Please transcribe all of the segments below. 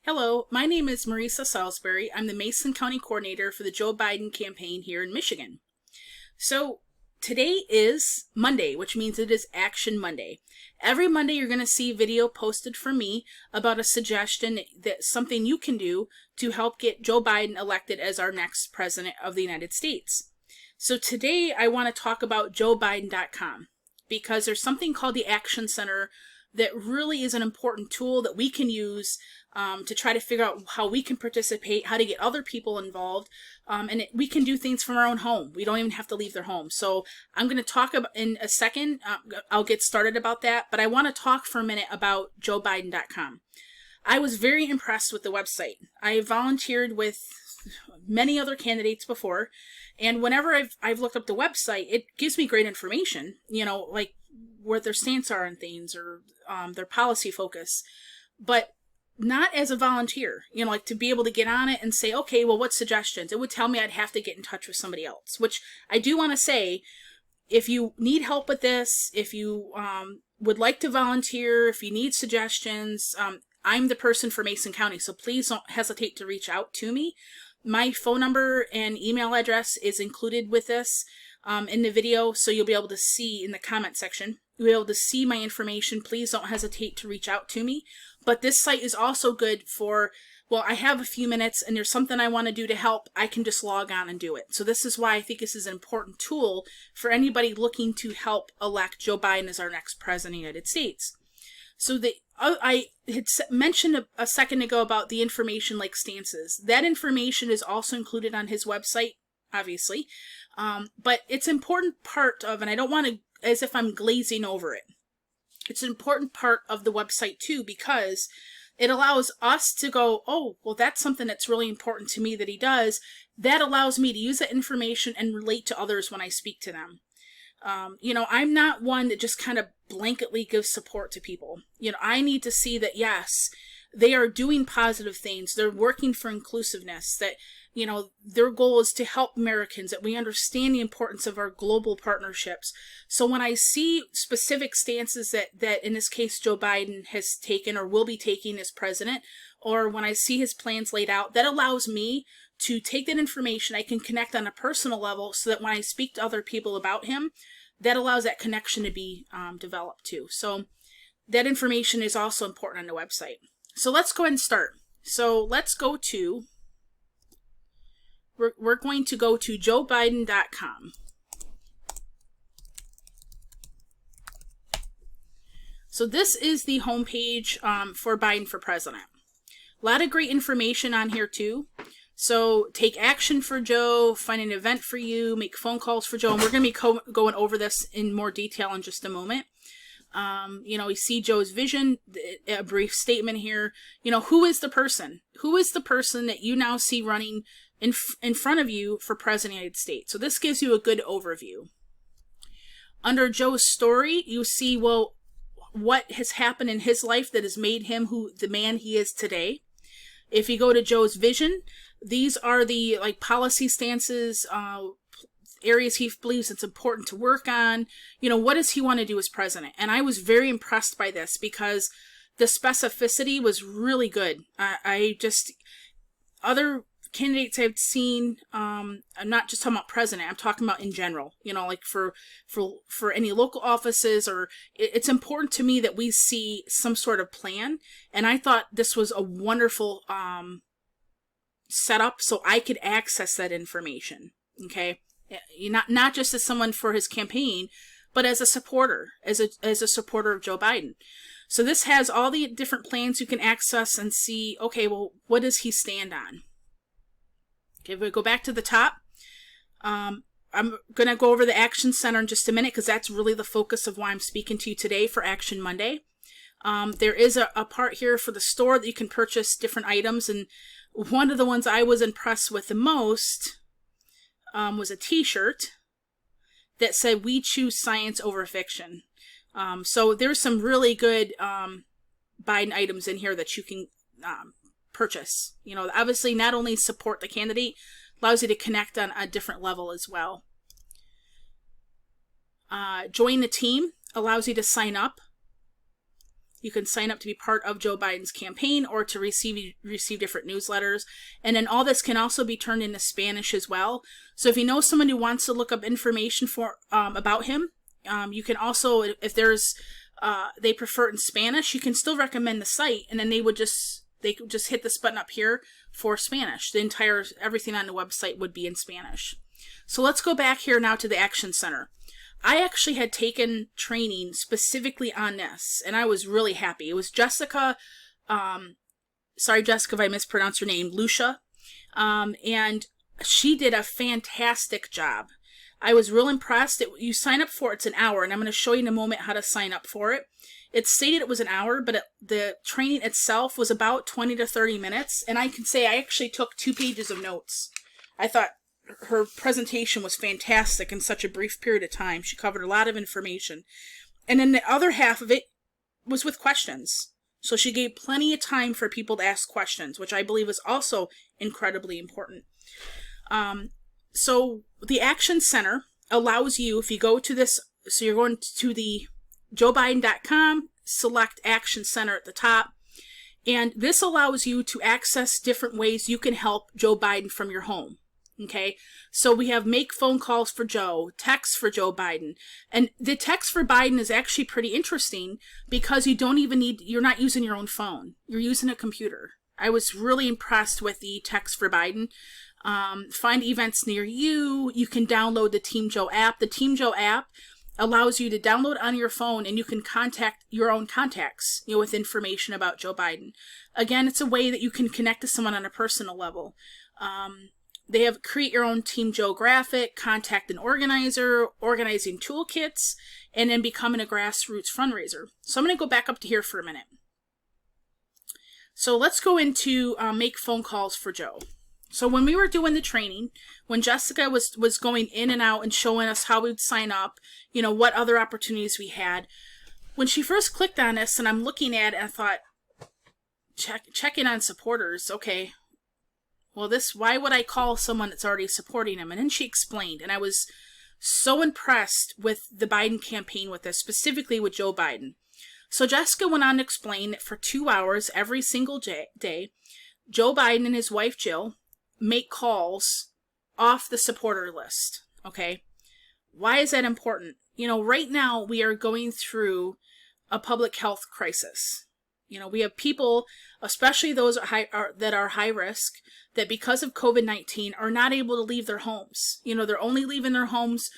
Hello, my name is Marisa Salisbury. I'm the Mason County Coordinator for the Joe Biden campaign here in Michigan. So today is Monday, which means it is Action Monday. Every Monday you're going to see video posted from me about a suggestion that something you can do to help get Joe Biden elected as our next president of the United States. So today I want to talk about joebiden.com because there's something called the Action Center that really is an important tool that we can use to try to figure out how we can participate, how to get other people involved, and we can do things from our own home. We don't even have to leave their home. So I'm going to talk about in a second. I'll get started about that, but I want to talk for a minute about joebiden.com. I was very impressed with the website. I volunteered with many other candidates before, and whenever I've looked up the website, it gives me great information, like where their stance are on things or their policy focus, but not as a volunteer, like to be able to get on it and say, okay, well, what suggestions? It would tell me I'd have to get in touch with somebody else, which I do want to say, if you need help with this, if you would like to volunteer, if you need suggestions, I'm the person for Mason County, so please don't hesitate to reach out to me. My phone number and email address is included with this in the video, so you'll be able to see in the comment section. You'll be able to see my information. Please don't hesitate to reach out to me. But this site is also good for, well, I have a few minutes and there's something I want to do to help, I can just log on and do it. So this is why I think this is an important tool for anybody looking to help elect Joe Biden as our next president of the United States. So I had mentioned a second ago about the information like stances. That information is also included on his website, obviously. But it's an important part of, and I don't want to, as if I'm glazing over it. It's an important part of the website too, because it allows us to go, oh, well, that's something that's really important to me that he does. That allows me to use that information and relate to others when I speak to them. I'm not one that just kind of blanketly gives support to people. I need to see that, yes, they are doing positive things. They're working for inclusiveness, that, their goal is to help Americans, that we understand the importance of our global partnerships. So when I see specific stances that in this case, Joe Biden has taken or will be taking as president, or when I see his plans laid out, that allows me to take that information. I can connect on a personal level so that when I speak to other people about him, that allows that connection to be developed too. So that information is also important on the website. So let's go ahead and start. So let's go to, we're going to go to joebiden.com. So this is the homepage for Biden for President. A lot of great information on here too. So take action for Joe, find an event for you, make phone calls for Joe. And we're going to be going over this in more detail in just a moment. You see Joe's vision, a brief statement here. Who is the person? Who is the person that you now see running in front of you for President of the United States? So this gives you a good overview. Under Joe's story, you see, well, what has happened in his life that has made him the man he is today. If you go to Joe's vision, these are the policy stances, areas he believes it's important to work on. What does he want to do as president? And I was very impressed by this because the specificity was really good. Other candidates I've seen, I'm not just talking about president, I'm talking about in general, like for any local offices, or it's important to me that we see some sort of plan. And I thought this was a wonderful setup so I could access that information. Okay. Not just as someone for his campaign, but as a supporter, as a supporter of Joe Biden. So this has all the different plans you can access and see, okay, well, what does he stand on? Okay, if we go back to the top, I'm going to go over the Action Center in just a minute because that's really the focus of why I'm speaking to you today for Action Monday. There is a part here for the store that you can purchase different items, and one of the ones I was impressed with the most was a t-shirt that said, "We choose science over fiction." So there's some really good Biden items in here that you can purchase. Obviously not only support the candidate, allows you to connect on a different level as well. Join the team allows you to sign up You can sign up to be part of Joe Biden's campaign or to receive different newsletters. And then all this can also be turned into Spanish as well. So if you know someone who wants to look up information for about him, you can also, if there's they prefer it in Spanish, you can still recommend the site, and then they could just hit this button up here for Spanish. Everything on the website would be in Spanish. So let's go back here now to the Action Center. I actually had taken training specifically on this, and I was really happy. It was Jessica, sorry Jessica if I mispronounced her name, Lucia, and she did a fantastic job. I was real impressed. You sign up for it, it's an hour, and I'm going to show you in a moment how to sign up for it. It stated it was an hour, but the training itself was about 20 to 30 minutes, and I can say I actually took 2 pages of notes. I thought her presentation was fantastic in such a brief period of time. She covered a lot of information. And then the other half of it was with questions. So she gave plenty of time for people to ask questions, which I believe is also incredibly important. So the Action Center allows you, if you go to this, so you're going to the joebiden.com, select Action Center at the top, and this allows you to access different ways you can help Joe Biden from your home. Okay, so we have make phone calls for Joe, text for Joe Biden. And the text for Biden is actually pretty interesting because you're not using your own phone. You're using a computer. I was really impressed with the text for Biden. Find events near you. You can download the Team Joe app. The Team Joe app allows you to download on your phone, and you can contact your own contacts, with information about Joe Biden. Again, it's a way that you can connect to someone on a personal level. They have create your own Team Joe graphic, contact an organizer, organizing toolkits, and then becoming a grassroots fundraiser. So I'm going to go back up to here for a minute. So let's go into make phone calls for Joe. So when we were doing the training, when Jessica was going in and out and showing us how we'd sign up, what other opportunities we had, when she first clicked on this and I'm looking at it, I thought, check in on supporters. Okay. Well, why would I call someone that's already supporting him? And then she explained, and I was so impressed with the Biden campaign with this, specifically with Joe Biden. So Jessica went on to explain that for 2 hours every single day, Joe Biden and his wife Jill make calls off the supporter list. Okay. Why is that important? Right now we are going through a public health crisis. We have people, especially those that are high risk, that because of COVID-19 are not able to leave their homes. They're only leaving their homes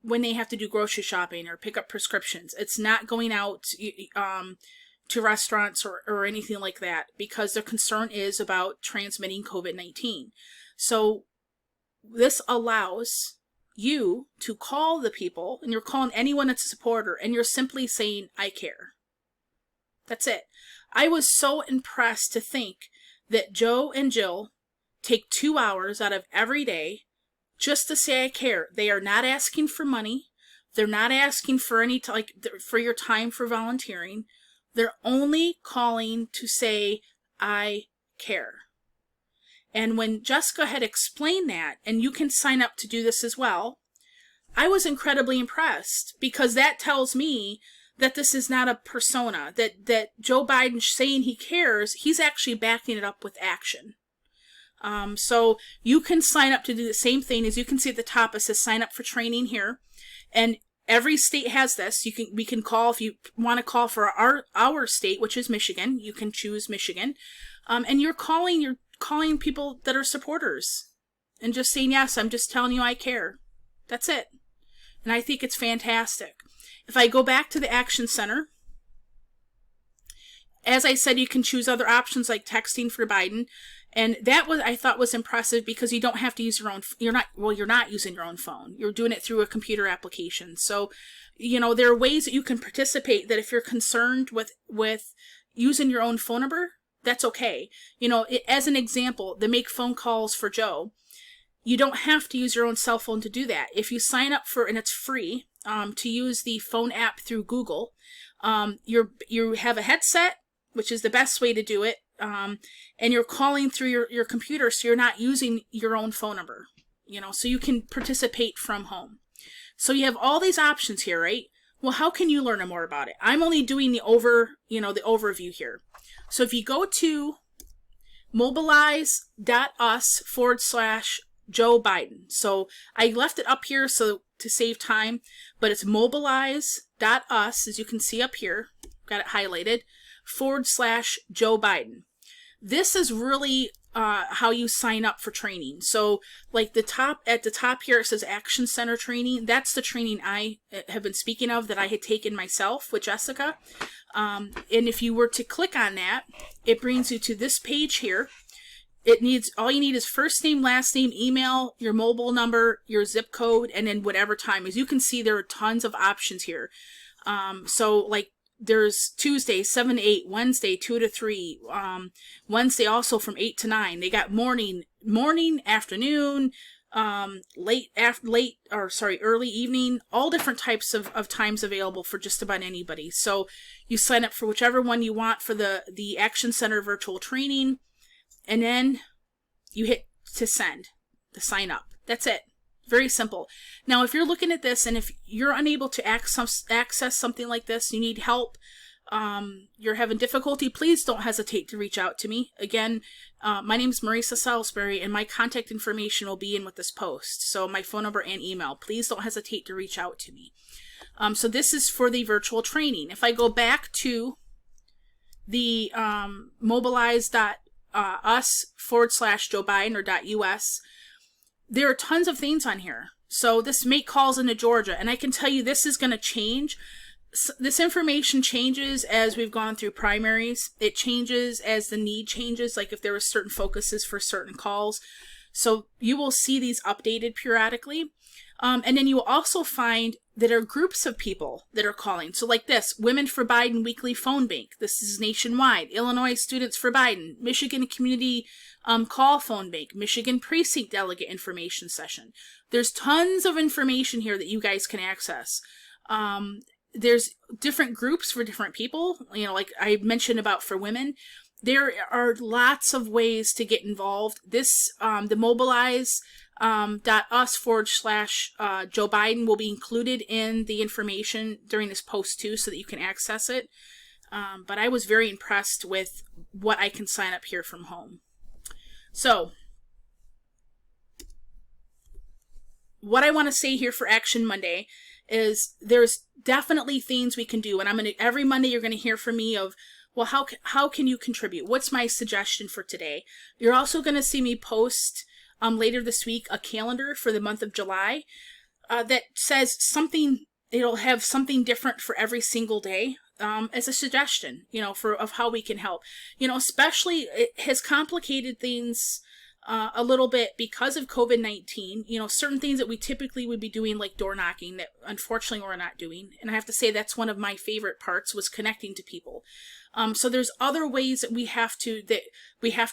when they have to do grocery shopping or pick up prescriptions. It's not going out to restaurants or anything like that because their concern is about transmitting COVID-19. So this allows you to call the people, and you're calling anyone that's a supporter, and you're simply saying, I care. That's it. I was so impressed to think that Joe and Jill take 2 hours out of every day just to say I care. They are not asking for money. They're not asking for for your time for volunteering. They're only calling to say I care. And when Jessica had explained that, and you can sign up to do this as well, I was incredibly impressed because that tells me that this is not a persona, that Joe Biden saying he cares, he's actually backing it up with action. So you can sign up to do the same thing. As you can see at the top, it says sign up for training here. And every state has this. We can call, if you want to call for our state, which is Michigan, you can choose Michigan. And you're calling people that are supporters and just saying, yes, I'm just telling you I care. That's it. And I think it's fantastic. If I go back to the Action Center, as I said, you can choose other options like texting for Biden. And that I thought was impressive because you don't have to use your own, you're not using your own phone. You're doing it through a computer application. So, there are ways that you can participate that if you're concerned with using your own phone number, that's okay. As an example, the make phone calls for Joe, you don't have to use your own cell phone to do that. If you sign up and it's free, to use the phone app through Google, you have a headset, which is the best way to do it. And you're calling through your computer, so you're not using your own phone number, so you can participate from home. So you have all these options here, right? Well, how can you learn more about it? I'm only doing the overview here. So if you go to mobilize.us/Joe Biden. So I left it up here so to save time, but it's mobilize.us, as you can see up here, got it highlighted, /Joe Biden. This is really how you sign up for training. So like at the top here, it says Action Center training. That's the training I have been speaking of that I had taken myself with Jessica. And if you were to click on that, it brings you to this page here. All you need is first name, last name, email, your mobile number, your zip code, and then whatever time. As you can see, there are tons of options here. So like there's Tuesday 7 to 8, Wednesday 2 to 3, Wednesday also from 8 to 9. They got morning, afternoon, early evening, all different types of times available for just about anybody. So you sign up for whichever one you want for the Action Center virtual training, and then you hit to sign up. That's it. Very simple. Now, if you're looking at this and if you're unable to access something like this, you need help, you're having difficulty, please don't hesitate to reach out to me. Again, my name is Marisa Salisbury, and my contact information will be in with this post. So my phone number and email. Please don't hesitate to reach out to me. So this is for the virtual training. If I go back to the mobilize.us/Joe Biden or .us, there are tons of things on here. So this make calls into Georgia, and I can tell you this is going to change. This information changes as we've gone through primaries. It changes as the need changes, like if there are certain focuses for certain calls. So you will see these updated periodically. And then you will also find that there are groups of people that are calling. So like this, Women for Biden Weekly Phone Bank. This is nationwide. Illinois Students for Biden. Michigan Community Call Phone Bank. Michigan Precinct Delegate Information Session. There's tons of information here that you guys can access. There's different groups for different people. You know, like I mentioned about for women. There are lots of ways to get involved. This, the Mobilize .us/Joe Biden will be included in the information during this post too, so that you can access it. But I was very impressed with what I can sign up here from home. So what I want to say here for Action Monday is there's definitely things we can do, and every Monday you're going to hear from me of, well, how can you contribute? What's my suggestion for today? You're also going to see me post later this week a calendar for the month of July that says something. It'll have something different for every single day as a suggestion, you know, of how we can help. You know, especially it has complicated things a little bit because of COVID-19. You know, certain things that we typically would be doing, like door knocking, that unfortunately we're not doing. And I have to say that's one of my favorite parts, was connecting to people. So there's other ways that we have to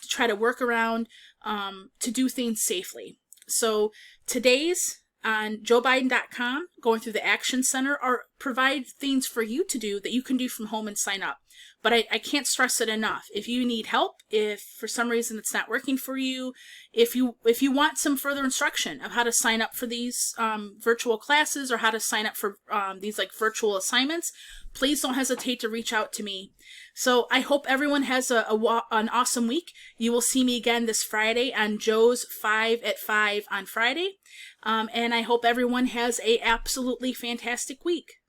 try to work around to do things safely. So today's on joebiden.com, going through the Action Center, provide things for you to do that you can do from home and sign up. But I can't stress it enough. If you need help, if for some reason it's not working for you, if you want some further instruction of how to sign up for these virtual classes, or how to sign up for these like virtual assignments, please don't hesitate to reach out to me. So I hope everyone has an awesome week. You will see me again this Friday on Joe's 5 at 5 on Friday. And I hope everyone has a absolutely fantastic week.